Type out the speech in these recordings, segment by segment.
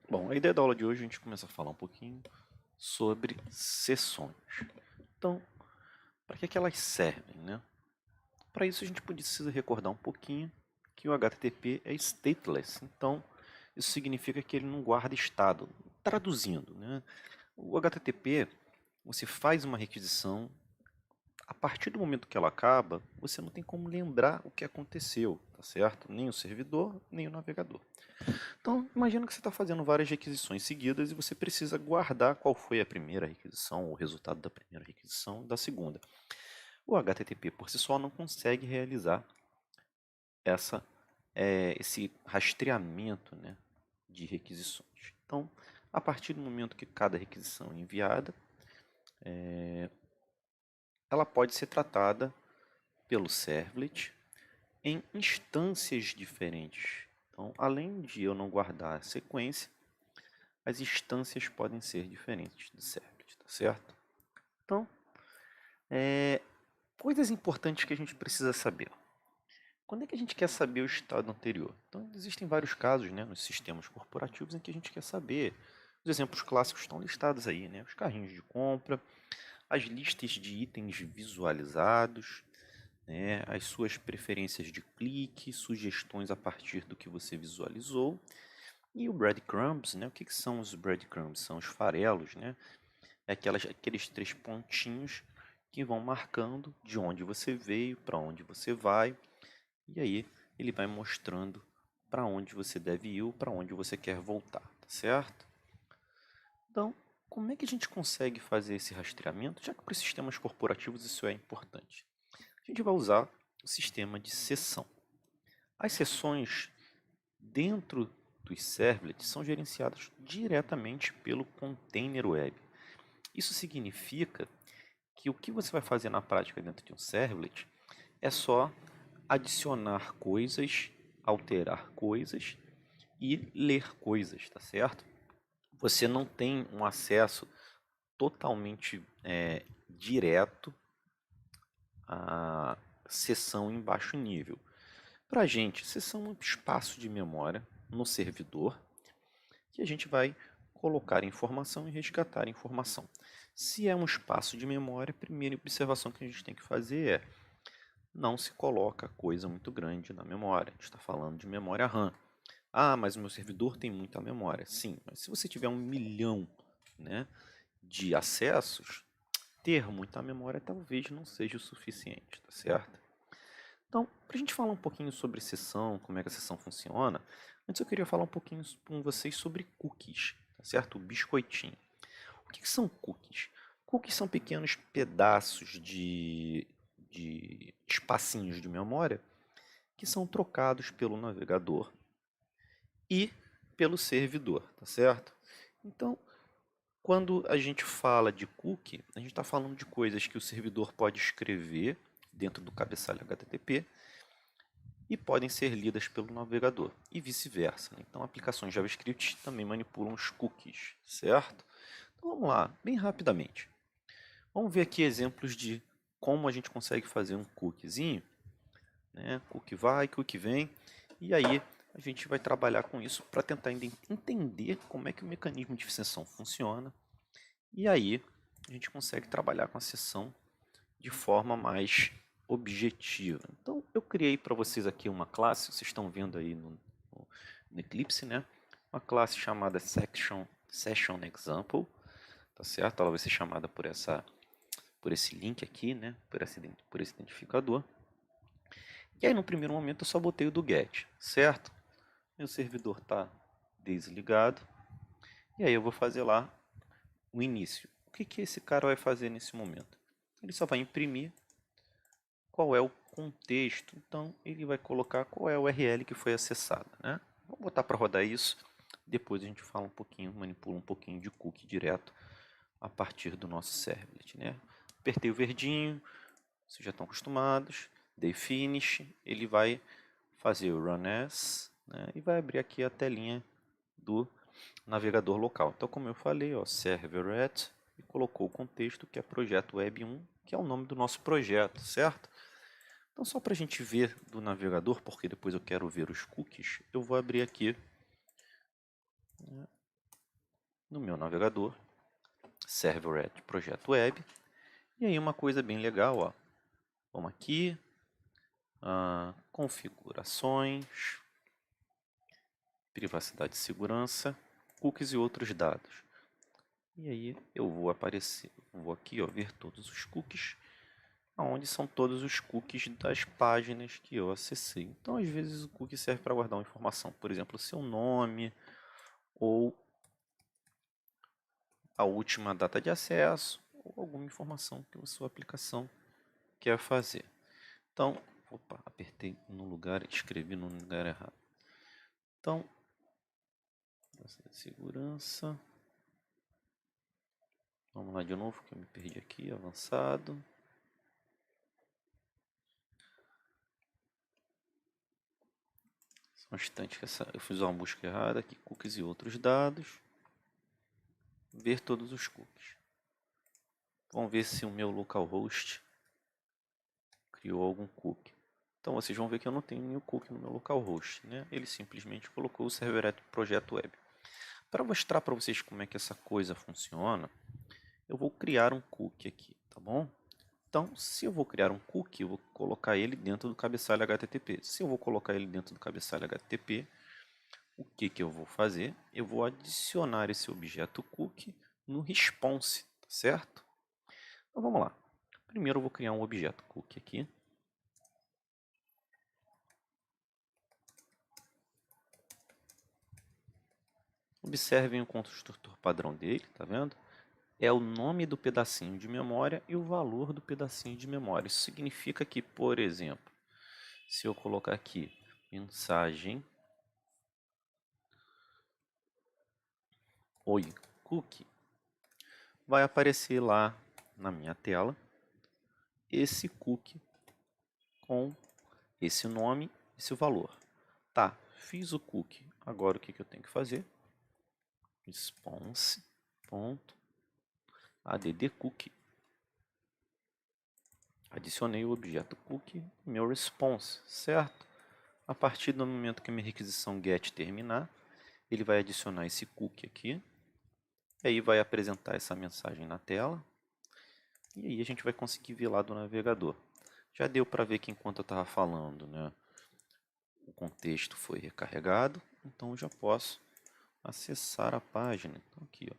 Bom, a ideia da aula de hoje a gente começa a falar um pouquinho sobre sessões. Então, para que elas servem, né? Para isso a gente precisa recordar um pouquinho que o HTTP é stateless. Então, isso significa que ele não guarda estado. Traduzindo, né? O HTTP, você faz uma requisição, a partir do momento que ela acaba, você não tem como lembrar o que aconteceu, tá certo? Nem o servidor, nem o navegador. Então, imagina que você está fazendo várias requisições seguidas e você precisa guardar qual foi a primeira requisição, o resultado da primeira requisição e da segunda. O HTTP por si só não consegue realizar essa, esse rastreamento, né, de requisições. Então, a partir do momento que cada requisição é enviada, ela pode ser tratada pelo servlet em instâncias diferentes. Então, além de eu não guardar a sequência, as instâncias podem ser diferentes do servlet, tá certo? Então, coisas importantes que a gente precisa saber. Quando é que a gente quer saber o estado anterior? Então, existem vários casos, né, nos sistemas corporativos em que a gente quer saber. Os exemplos clássicos estão listados aí, né? Os carrinhos de compra, as listas de itens visualizados, né, as suas preferências de clique, sugestões a partir do que você visualizou. E o breadcrumbs, né? O que são os breadcrumbs? São os farelos, né? É aqueles três pontinhos que vão marcando de onde você veio, para onde você vai, e aí ele vai mostrando para onde você deve ir ou para onde você quer voltar, tá certo? Então, como é que a gente consegue fazer esse rastreamento, já que para os sistemas corporativos isso é importante? A gente vai usar o sistema de sessão. As sessões dentro dos servlets são gerenciadas diretamente pelo container web. Isso significa que o que você vai fazer na prática dentro de um servlet é só adicionar coisas, alterar coisas e ler coisas, tá certo? Você não tem um acesso totalmente direto à sessão em baixo nível. Para a gente, sessão é um espaço de memória no servidor que a gente vai colocar informação e resgatar informação. Se é um espaço de memória, a primeira observação que a gente tem que fazer é não se coloca coisa muito grande na memória. A gente está falando de memória RAM. Ah, mas o meu servidor tem muita memória. Sim, mas se você tiver 1 milhão, né, de acessos, ter muita memória talvez não seja o suficiente, tá certo? Então, para a gente falar um pouquinho sobre sessão, como é que a sessão funciona, antes eu queria falar um pouquinho com vocês sobre cookies, tá certo? O biscoitinho. O que são cookies? Cookies são pequenos pedaços de espacinhos de memória que são trocados pelo navegador e pelo servidor, tá certo? Então, quando a gente fala de cookie, a gente está falando de coisas que o servidor pode escrever dentro do cabeçalho HTTP e podem ser lidas pelo navegador e vice-versa, né? Então, aplicações JavaScript também manipulam os cookies, certo? Então, vamos lá, bem rapidamente. Vamos ver aqui exemplos de como a gente consegue fazer um cookiezinho, né? Cookie vai, cookie vem, e aí a gente vai trabalhar com isso para tentar entender como é que o mecanismo de sessão funciona, e aí a gente consegue trabalhar com a sessão de forma mais objetiva. Então eu criei para vocês aqui uma classe, vocês estão vendo aí no Eclipse, né? Uma classe chamada Session Example, tá certo? Ela vai ser chamada por esse link aqui, né? Por esse identificador. E aí no primeiro momento eu só botei o do get, certo? Meu servidor está desligado. E aí eu vou fazer lá o início. O que que esse cara vai fazer nesse momento? Ele só vai imprimir qual é o contexto. Então ele vai colocar qual é a URL que foi acessada, né? Vamos botar para rodar isso. Depois a gente fala um pouquinho, manipula um pouquinho de cookie direto a partir do nosso servlet, né? Apertei o verdinho, vocês já estão acostumados. Dei finish, ele vai fazer o run as, né? E vai abrir aqui a telinha do navegador local. Então, como eu falei, ó, serveret, e colocou o contexto que é projeto web 1, que é o nome do nosso projeto, certo? Então, só para a gente ver do navegador, porque depois eu quero ver os cookies, eu vou abrir aqui, né, no meu navegador, Servlet Projeto Web. E aí uma coisa bem legal, ó. Vamos aqui, configurações, privacidade e segurança, cookies e outros dados. E aí eu vou aqui, ó, ver todos os cookies, onde são todos os cookies das páginas que eu acessei. Então, às vezes, o cookie serve para guardar uma informação, por exemplo, o seu nome ou a última data de acesso ou alguma informação que a sua aplicação quer fazer. Então, opa, apertei no lugar, escrevi no lugar errado. Então, segurança. Vamos lá de novo, que eu me perdi aqui, avançado. Só um instante que eu fiz uma busca errada aqui, cookies e outros dados. Ver todos os cookies. Vamos ver se o meu localhost criou algum cookie. Então vocês vão ver que eu não tenho nenhum cookie no meu localhost, né? Ele simplesmente colocou o Servlet Projeto Web. Para mostrar para vocês como é que essa coisa funciona, eu vou criar um cookie aqui, tá bom? Então, se eu vou criar um cookie, eu vou colocar ele dentro do cabeçalho HTTP. Se eu vou colocar ele dentro do cabeçalho HTTP, o que eu vou fazer? Eu vou adicionar esse objeto cookie no response, tá certo? Então, vamos lá. Primeiro eu vou criar um objeto cookie aqui. Observem o construtor padrão dele, tá vendo? É o nome do pedacinho de memória e o valor do pedacinho de memória. Isso significa que, por exemplo, se eu colocar aqui mensagem oi cookie, vai aparecer lá na minha tela esse cookie com esse nome e esse valor. Tá, fiz o cookie. Agora o que eu tenho que fazer? Response.add cookie. Adicionei o objeto cookie no meu response, certo? A partir do momento que a minha requisição get terminar, ele vai adicionar esse cookie aqui. E aí vai apresentar essa mensagem na tela. E aí a gente vai conseguir ver lá do navegador. Já deu para ver que enquanto eu estava falando, né, o contexto foi recarregado. Então eu já posso acessar a página. Então aqui, ó,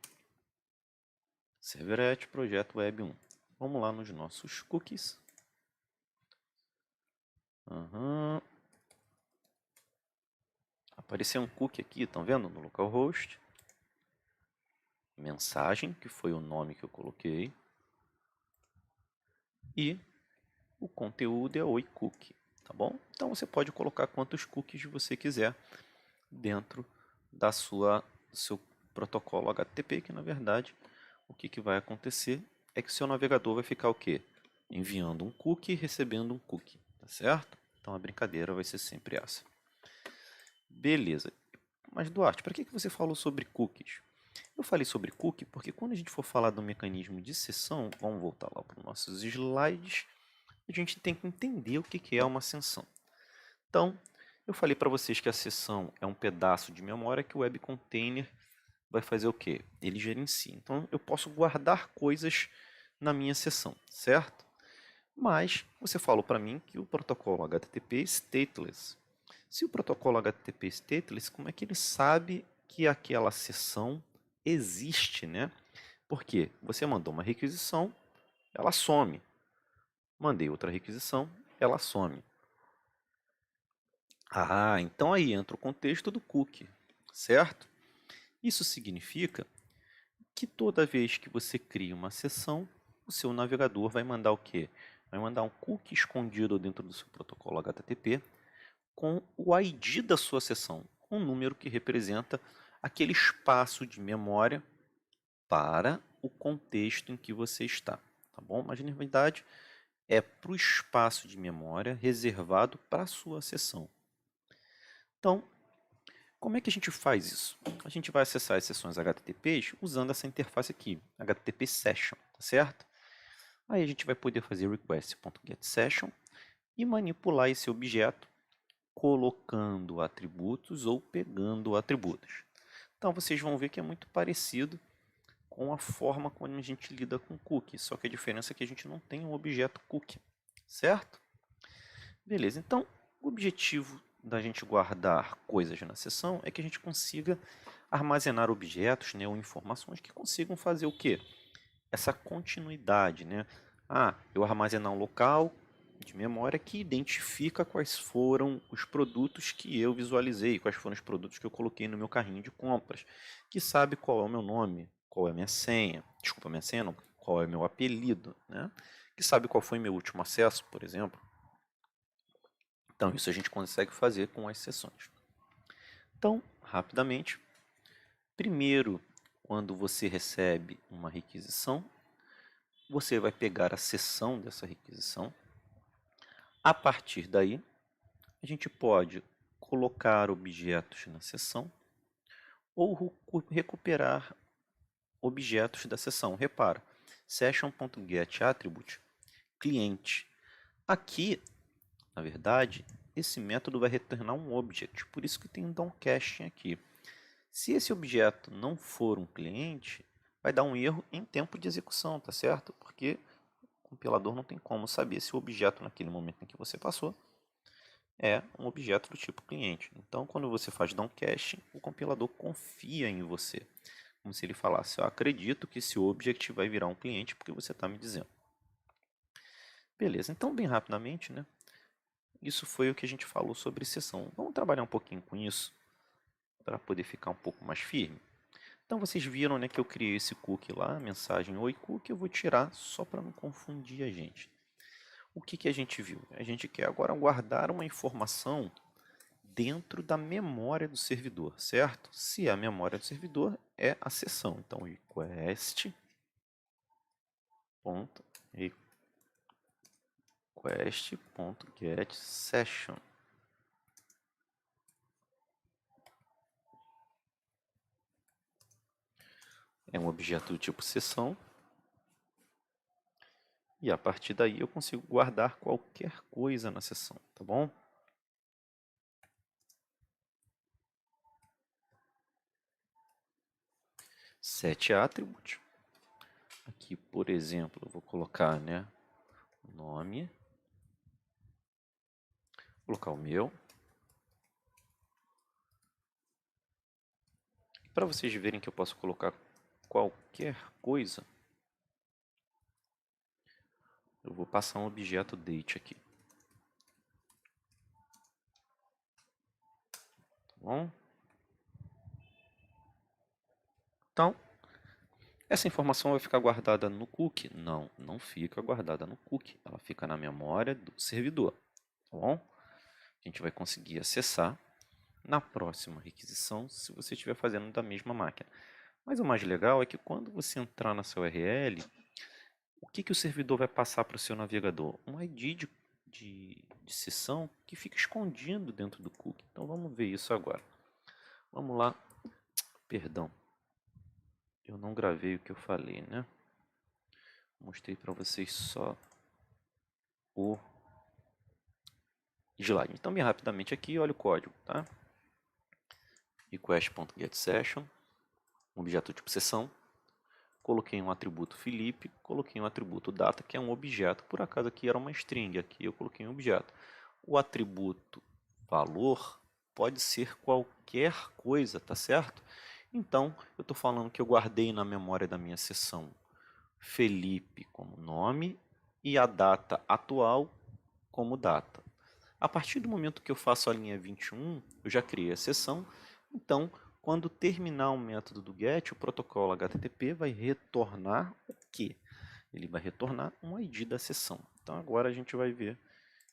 Servlet Projeto Web 1. Vamos lá nos nossos cookies. Apareceu um cookie aqui, estão vendo? No localhost. Mensagem, que foi o nome que eu coloquei. E o conteúdo é oi cookie, tá bom? Então você pode colocar quantos cookies você quiser dentro do seu protocolo HTTP, que na verdade o que vai acontecer é que o seu navegador vai ficar o quê? Enviando um cookie e recebendo um cookie, tá certo? Então a brincadeira vai ser sempre essa. Beleza. Mas Duarte, para que você falou sobre cookies? Eu falei sobre cookie porque quando a gente for falar do mecanismo de sessão, vamos voltar lá para os nossos slides, a gente tem que entender o que é uma sessão. Então, eu falei para vocês que a sessão é um pedaço de memória que o Web Container vai fazer o quê? Ele gerencia. Então, eu posso guardar coisas na minha sessão, certo? Mas você falou para mim que o protocolo HTTP é stateless. Se o protocolo HTTP é stateless, como é que ele sabe que aquela sessão existe, né? Porque você mandou uma requisição, ela some. Mandei outra requisição, ela some. Ah, então aí entra o contexto do cookie, certo? Isso significa que toda vez que você cria uma sessão, o seu navegador vai mandar o quê? Vai mandar um cookie escondido dentro do seu protocolo HTTP com o ID da sua sessão, um número que representa aquele espaço de memória para o contexto em que você está, tá bom? Mas na verdade é para o espaço de memória reservado para a sua sessão. Então, como é que a gente faz isso? A gente vai acessar as sessões HTTPs usando essa interface aqui, HTTP Session, tá certo? Aí a gente vai poder fazer request.getSession e manipular esse objeto colocando atributos ou pegando atributos. Então vocês vão ver que é muito parecido com a forma como a gente lida com cookie, só que a diferença é que a gente não tem um objeto cookie, certo? Beleza, então o objetivo da gente guardar coisas na sessão é que a gente consiga armazenar objetos, né, ou informações que consigam fazer o quê? Essa continuidade, né? Eu armazenar um local de memória que identifica quais foram os produtos que eu visualizei, quais foram os produtos que eu coloquei no meu carrinho de compras, que sabe qual é o meu nome, qual é a minha senha, desculpa, minha senha não, qual é o meu apelido, né? Que sabe qual foi meu último acesso, por exemplo. Então, isso a gente consegue fazer com as sessões. Então, rapidamente, primeiro, quando você recebe uma requisição, você vai pegar a seção dessa requisição. A partir daí, a gente pode colocar objetos na seção ou recuperar objetos da seção. Repara, session.getAttribute cliente. Aqui, na verdade, esse método vai retornar um object, por isso que tem um downcasting aqui. Se esse objeto não for um cliente, vai dar um erro em tempo de execução, tá certo? Porque o compilador não tem como saber se o objeto naquele momento em que você passou é um objeto do tipo cliente. Então, quando você faz downcasting, o compilador confia em você, como se ele falasse: eu acredito que esse object vai virar um cliente porque você está me dizendo. Beleza, então bem rapidamente, né? Isso foi o que a gente falou sobre sessão. Vamos trabalhar um pouquinho com isso para poder ficar um pouco mais firme. Então vocês viram, né, que eu criei esse cookie lá, a mensagem oi cookie, eu vou tirar só para não confundir a gente. O que a gente viu? A gente quer agora guardar uma informação dentro da memória do servidor, certo? Se a memória do servidor é a sessão, então request.getSession. É um objeto do tipo sessão. E a partir daí eu consigo guardar qualquer coisa na sessão, tá bom? setAttribute. Aqui, por exemplo, eu vou colocar, né, nome, vou colocar o meu. Para vocês verem que eu posso colocar qualquer coisa, eu vou passar um objeto date aqui. Tá bom? Então, essa informação vai ficar guardada no cookie? Não, não fica guardada no cookie. Ela fica na memória do servidor. Tá bom? A gente vai conseguir acessar na próxima requisição se você estiver fazendo da mesma máquina. Mas o mais legal é que quando você entrar na sua URL, o que o servidor vai passar para o seu navegador? Um ID de sessão que fica escondido dentro do cookie. Então vamos ver isso agora. Vamos lá. Perdão. Eu não gravei o que eu falei, né? Mostrei para vocês só o slide. Então, bem rapidamente aqui, olha o código, tá? Request.getSession, um objeto tipo sessão. Coloquei um atributo Felipe, coloquei um atributo data, que é um objeto. Por acaso aqui era uma string, aqui eu coloquei um objeto. O atributo valor pode ser qualquer coisa, tá certo? Então, eu estou falando que eu guardei na memória da minha sessão Felipe como nome e a data atual como data. A partir do momento que eu faço a linha 21, eu já criei a sessão. Então, quando terminar o método do GET, o protocolo HTTP vai retornar o quê? Ele vai retornar um ID da sessão. Então, agora a gente vai ver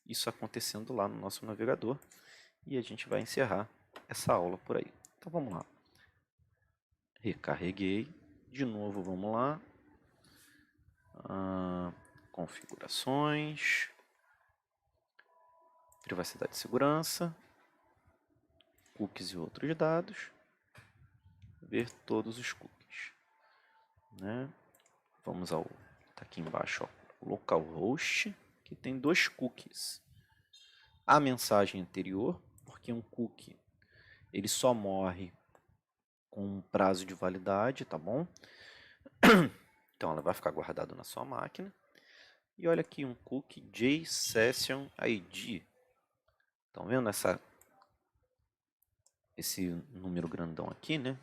isso acontecendo lá no nosso navegador e a gente vai encerrar essa aula por aí. Então, vamos lá. Recarreguei. De novo, vamos lá. Configurações. Privacidade e segurança. Cookies e outros dados. Ver todos os cookies, né? Vamos ao tá aqui embaixo, ó, localhost, que tem 2 cookies. A mensagem anterior, porque um cookie ele só morre com um prazo de validade, tá bom? Então ela vai ficar guardada na sua máquina. E olha aqui um cookie JSession ID. Estão vendo esse número grandão aqui, né?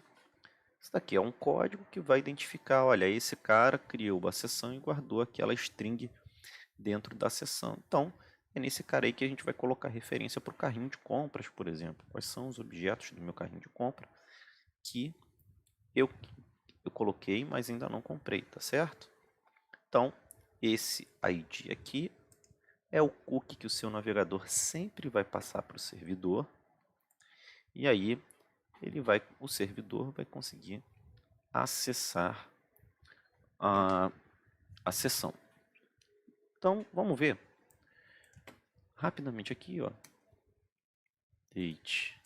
Isso daqui é um código que vai identificar, olha, esse cara criou a sessão e guardou aquela string dentro da sessão. Então, é nesse cara aí que a gente vai colocar referência para o carrinho de compras, por exemplo. Quais são os objetos do meu carrinho de compra que eu coloquei, mas ainda não comprei, tá certo? Então, esse ID aqui é o cookie que o seu navegador sempre vai passar para o servidor. E aí, o servidor vai conseguir acessar a sessão. Então, vamos ver rapidamente aqui, ó. Date.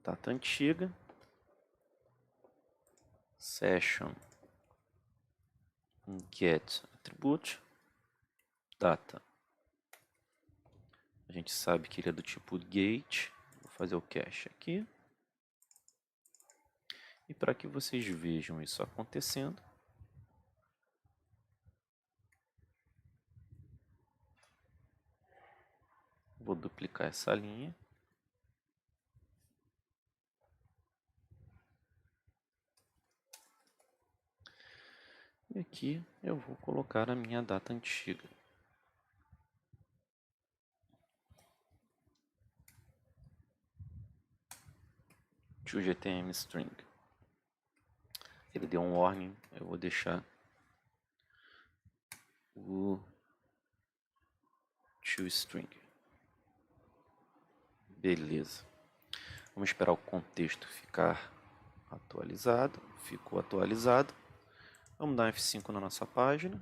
Data antiga. Session. Get attribute. Data. A gente sabe que ele é do tipo gate. Vou fazer o cache aqui. E para que vocês vejam isso acontecendo, vou duplicar essa linha. E aqui eu vou colocar a minha data antiga. GTM string. Ele deu um warning, eu vou deixar o toString. Beleza. Vamos esperar o contexto ficar atualizado. Ficou atualizado. Vamos dar um F5 na nossa página.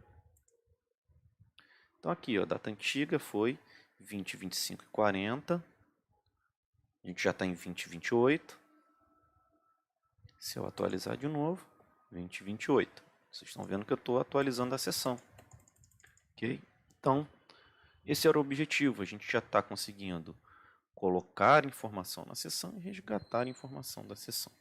Então aqui, ó, a data antiga foi 20, 25 e 40. A gente já está em 2028. Se eu atualizar de novo, 2028. Vocês estão vendo que eu estou atualizando a sessão. Ok? Então, esse era o objetivo. A gente já está conseguindo colocar informação na sessão e resgatar a informação da sessão.